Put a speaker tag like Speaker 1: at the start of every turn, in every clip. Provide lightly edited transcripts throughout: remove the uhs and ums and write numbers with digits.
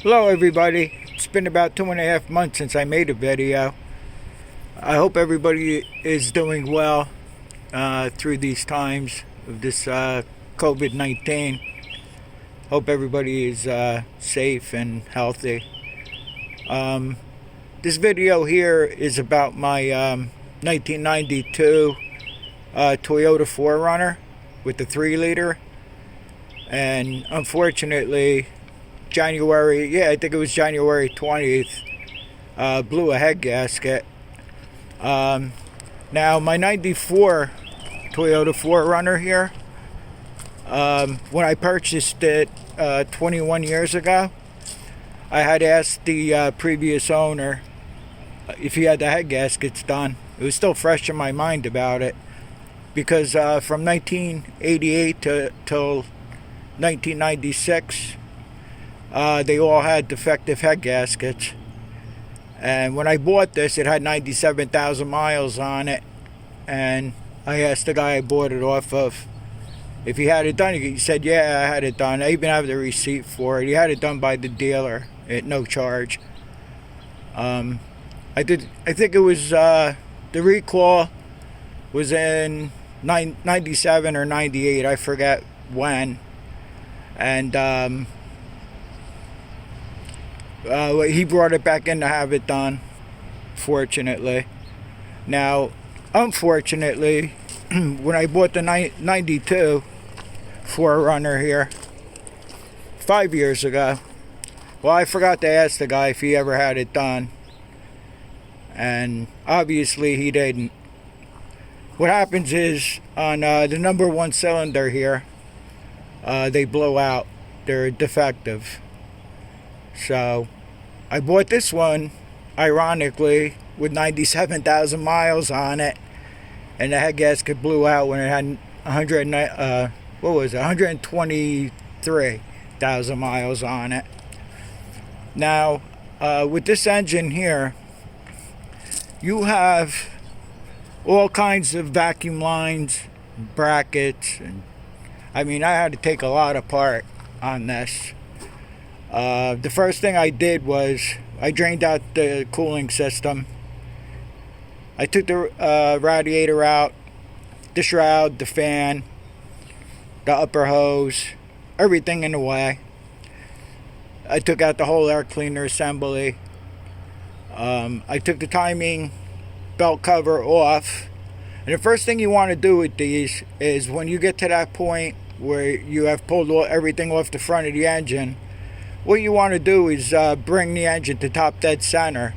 Speaker 1: Hello everybody. It's been about 2.5 months since I made a video. I hope everybody is doing well through these times of this COVID-19. Hope everybody is safe and healthy. This video here is about my 1992 Toyota 4runner with the 3-liter. And unfortunately, I think it was January 20th, blew a head gasket. Now, my 94 Toyota 4runner here, when I purchased it 21 years ago, I had asked the previous owner if he had the head gaskets done. It was still fresh in my mind about it, because from 1988 till 1996, they all had defective head gaskets. And when I bought this, it had 97,000 miles on it. And I asked the guy I bought it off of if he had it done. He said, yeah, I had it done. I even have the receipt for it. He had it done by the dealer at no charge. I think it was, the recall was in 97 or 98. I forget when. And he brought it back in to have it done, fortunately. Now, unfortunately, when I bought the 92 4runner here 5 years ago, well, I forgot to ask the guy if he ever had it done, and obviously he didn't. What happens is, on the number one cylinder here, they blow out. They're defective. So I bought this one, ironically, with 97,000 miles on it, and the head gasket blew out when it had 123,000 miles on it. Now, with this engine here, you have all kinds of vacuum lines, brackets, and I mean, I had to take a lot apart on this. The first thing I did was I drained out the cooling system. I took the radiator out, the shroud, the fan, the upper hose, everything in the way. I took out the whole air cleaner assembly. I took the timing belt cover off. And the first thing you want to do with these is, when you get to that point where you have pulled everything off the front of the engine, what you want to do is bring the engine to top dead center.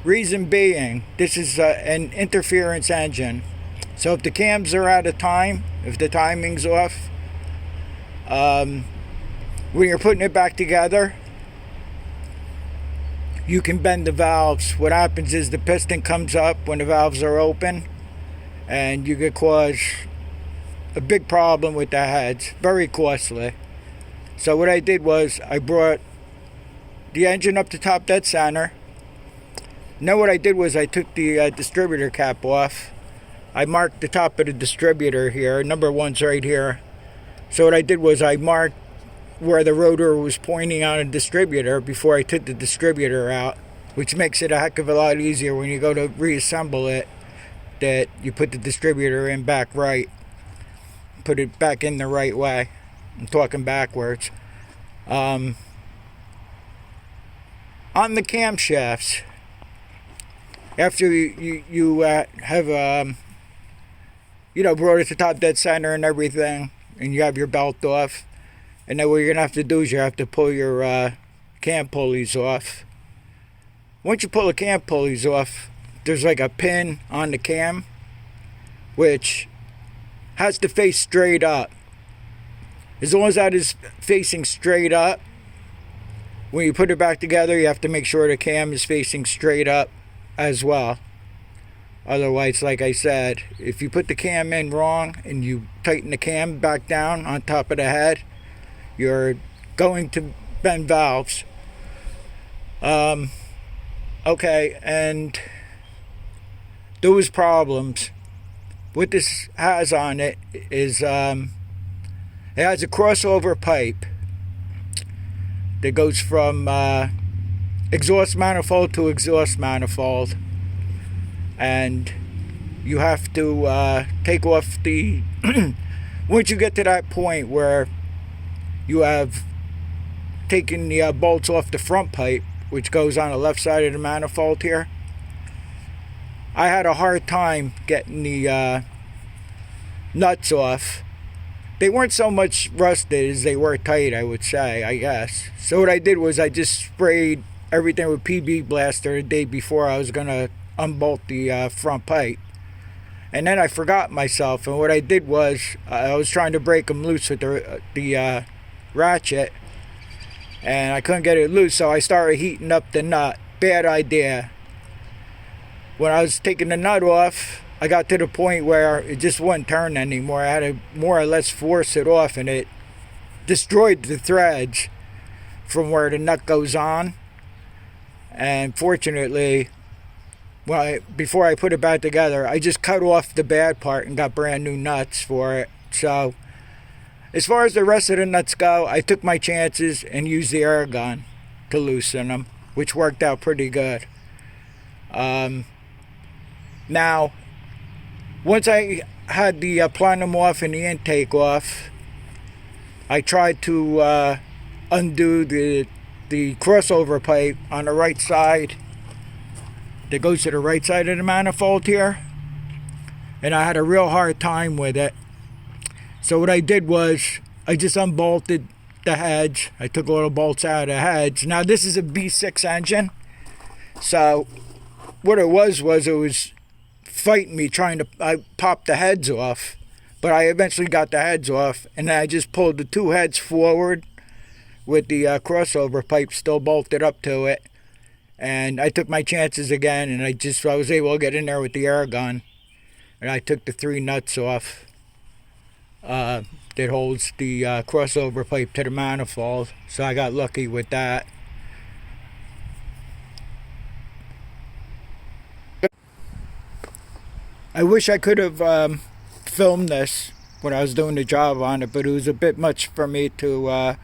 Speaker 1: Reason being, this is an interference engine. So if the cams are out of time, if the timing's off, when you're putting it back together, you can bend the valves. What happens is the piston comes up when the valves are open, and you could cause a big problem with the heads. Very costly. So what I did was I brought the engine up to top dead center. Now what I did was I took the distributor cap off. I marked the top of the distributor here. Number one's right here. So what I did was I marked where the rotor was pointing on a distributor before I took the distributor out, which makes it a heck of a lot easier when you go to reassemble it, that you put the distributor in back right. Put it back in the right way. I'm talking backwards. On the camshafts, after you have brought it to top dead center and everything, and you have your belt off, and then what you're gonna have to do is you have to pull your cam pulleys off. Once you pull the cam pulleys off, there's like a pin on the cam which has to face straight up. As long as that is facing straight up, when you put it back together, you have to make sure the cam is facing straight up as well. Otherwise, like I said, if you put the cam in wrong and you tighten the cam back down on top of the head, you're going to bend valves. Okay, and those problems, what this has on it is it has a crossover pipe that goes from exhaust manifold to exhaust manifold, and you have to take off the once you get to that point where you have taken the bolts off the front pipe, which goes on the left side of the manifold here. I had a hard time getting the nuts off. They weren't so much rusted as they were tight, I would say, I guess. So what I did was I just sprayed everything with PB Blaster the day before I was going to unbolt the front pipe. And then I forgot myself, and what I did was I was trying to break them loose with the ratchet, and I couldn't get it loose, so I started heating up the nut. Bad idea. When I was taking the nut off, I got to the point where it just wouldn't turn anymore. I had to more or less force it off, and it destroyed the threads from where the nut goes on. And fortunately, well, before I put it back together, I just cut off the bad part and got brand new nuts for it. So as far as the rest of the nuts go, I took my chances and used the air gun to loosen them, which worked out pretty good. Now, once I had the plenum off and the intake off, I tried to undo the crossover pipe on the right side that goes to the right side of the manifold here, and I had a real hard time with it. So what I did was I just unbolted the heads. I took all the bolts out of the heads. Now this is a V6 engine, so what it was it was fighting me trying to pop the heads off, but I eventually got the heads off, and then I just pulled the two heads forward with the crossover pipe still bolted up to it. And I took my chances again, and I was able to get in there with the air gun, and I took the 3 nuts off that holds the crossover pipe to the manifold. So I got lucky with that. I wish I could have filmed this when I was doing the job on it, but it was a bit much for me to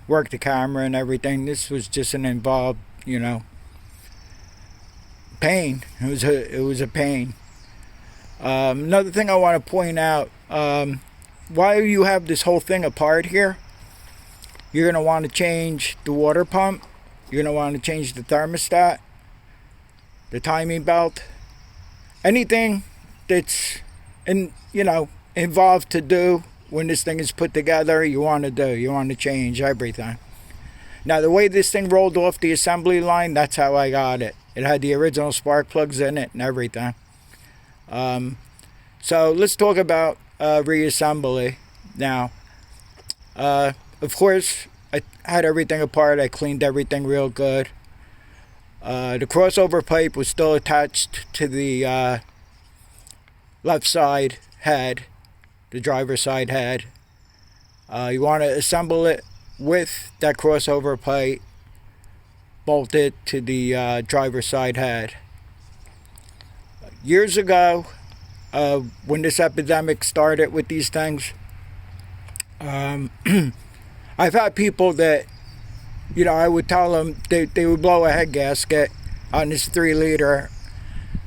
Speaker 1: work the camera and everything. This was just an involved, pain. It was a pain. Another thing I want to point out, while you have this whole thing apart here, you're going to want to change the water pump. You're going to want to change the thermostat, the timing belt, anything that's involved to do when this thing is put together. You want to change everything. Now, the way this thing rolled off the assembly line, that's how I got it. It had the original spark plugs in it and everything. So let's talk about reassembly now. Of course, I had everything apart. I cleaned everything real good. The crossover pipe was still attached to the left side head, the driver's side head. You want to assemble it with that crossover pipe bolted to the driver's side head. Years ago, when this epidemic started with these things, I've had people that, I would tell them they would blow a head gasket on this 3-liter,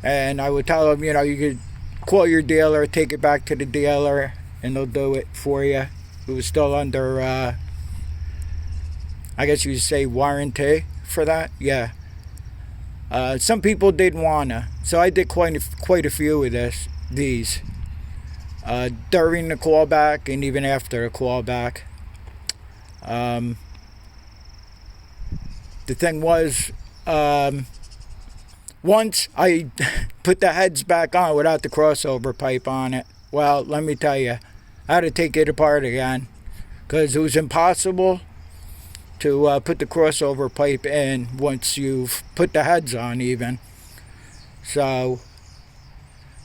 Speaker 1: and I would tell them, you could call your dealer, take it back to the dealer, and they'll do it for you. It was still under, I guess you would say, warranty for that. Yeah. Some people didn't wanna, so I did quite a few of these during the callback and even after the callback. The thing was, once I put the heads back on without the crossover pipe on it, well, let me tell you, I had to take it apart again, because it was impossible to put the crossover pipe in once you've put the heads on even. So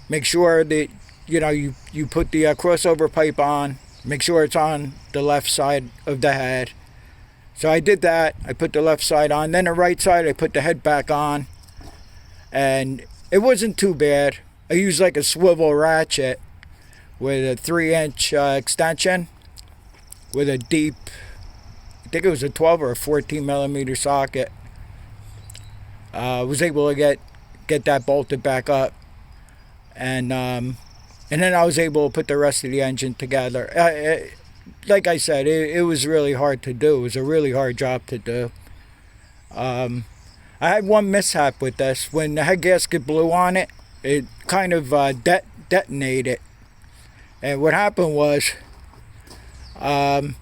Speaker 1: make sure that you put the crossover pipe on. Make sure it's on the left side of the head. So I did that. I put the left side on. Then the right side, I put the head back on, and it wasn't too bad. I used like a swivel ratchet with a 3-inch extension with a deep think it was a 12 or a 14 millimeter socket. Was able to get that bolted back up, and then I was able to put the rest of the engine together. Like I said, it was really hard to do. It was a really hard job to do. I had one mishap with this. When the head gasket blew on it, it kind of detonated. And what happened was, I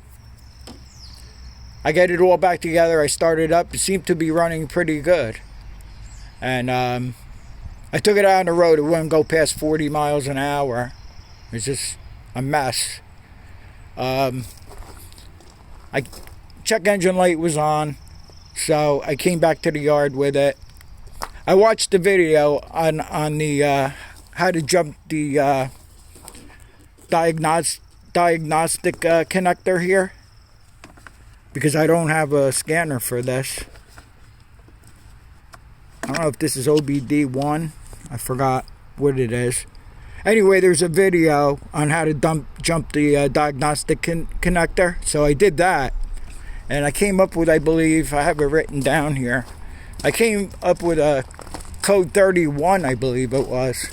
Speaker 1: got it all back together. I started up. It seemed to be running pretty good. And I took it out on the road. It wouldn't go past 40 miles an hour. It's just a mess. Check engine light was on, so I came back to the yard with it. I watched the video on the how to jump the diagnostic connector here, because I don't have a scanner for this. I don't know if this is OBD1. I forgot what it is. Anyway, there's a video on how to jump the diagnostic connector. So I did that. And I came up with, I believe, I have it written down here. I came up with a code 31, I believe it was.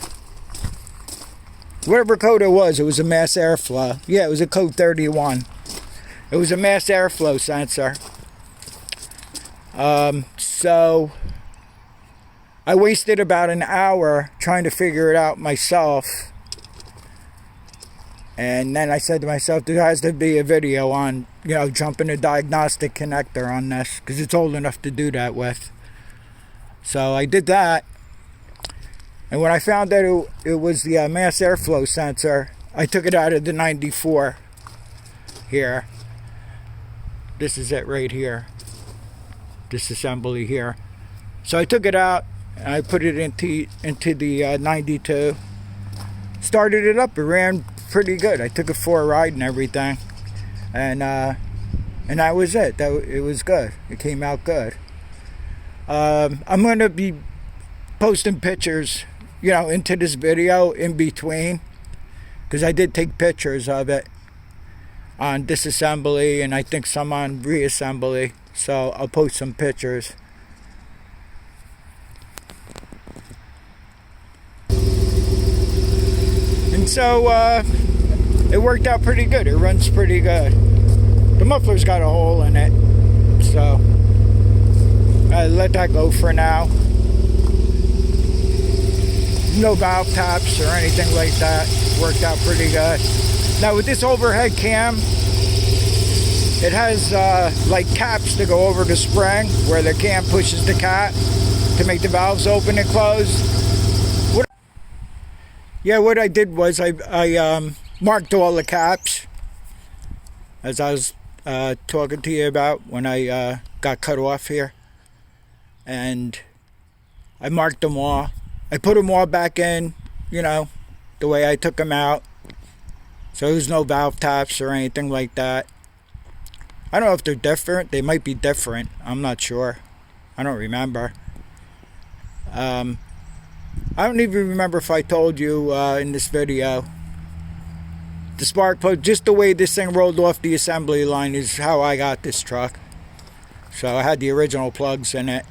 Speaker 1: Whatever code it was a mass airflow. Yeah, it was a code 31. It was a mass airflow sensor. So I wasted about an hour trying to figure it out myself. And then I said to myself, there has to be a video on, jumping a diagnostic connector on this, because it's old enough to do that with. So I did that. And when I found that it was the mass airflow sensor, I took it out of the 94 here. This is it right here. This assembly here. So I took it out. I put it into the 92. Started it up. It ran pretty good. I took it for a ride and everything, and that was it. It was good. It came out good. I'm going to be posting pictures, into this video in between, because I did take pictures of it on disassembly and I think some on reassembly. So I'll post some pictures. And so it worked out pretty good. It runs pretty good. The muffler's got a hole in it, so I let that go for now. No valve taps or anything like that. Worked out pretty good. Now with this overhead cam, it has like caps to go over the spring where the cam pushes the cap to make the valves open and close. What I did was I marked all the caps, as I was talking to you about when I got cut off here, and I marked them all. I put them all back in, the way I took them out, so there's no valve taps or anything like that. I don't know if they're different. They might be different. I'm not sure. I don't remember. I don't even remember if I told you in this video. The spark plug, just the way this thing rolled off the assembly line, is how I got this truck. So I had the original plugs in it.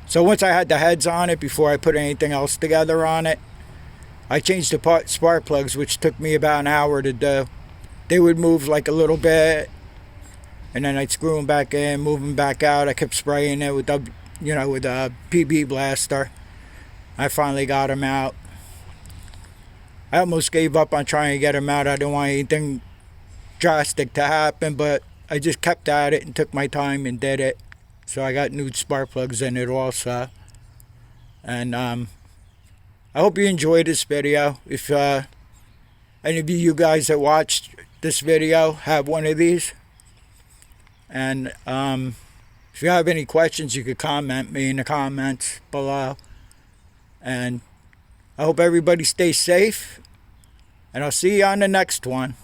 Speaker 1: So once I had the heads on it, before I put anything else together on it, I changed the spark plugs, which took me about an hour to do. They would move like a little bit, and then I'd screw them back in, move them back out. I kept spraying it with with a PB blaster. I finally got them out. I almost gave up on trying to get them out. I didn't want anything drastic to happen, but I just kept at it and took my time and did it. So I got new spark plugs in it also. And I hope you enjoyed this video. If any of you guys that watched this video have one of these, and if you have any questions, you could comment me in the comments below. And I hope everybody stays safe, and I'll see you on the next one.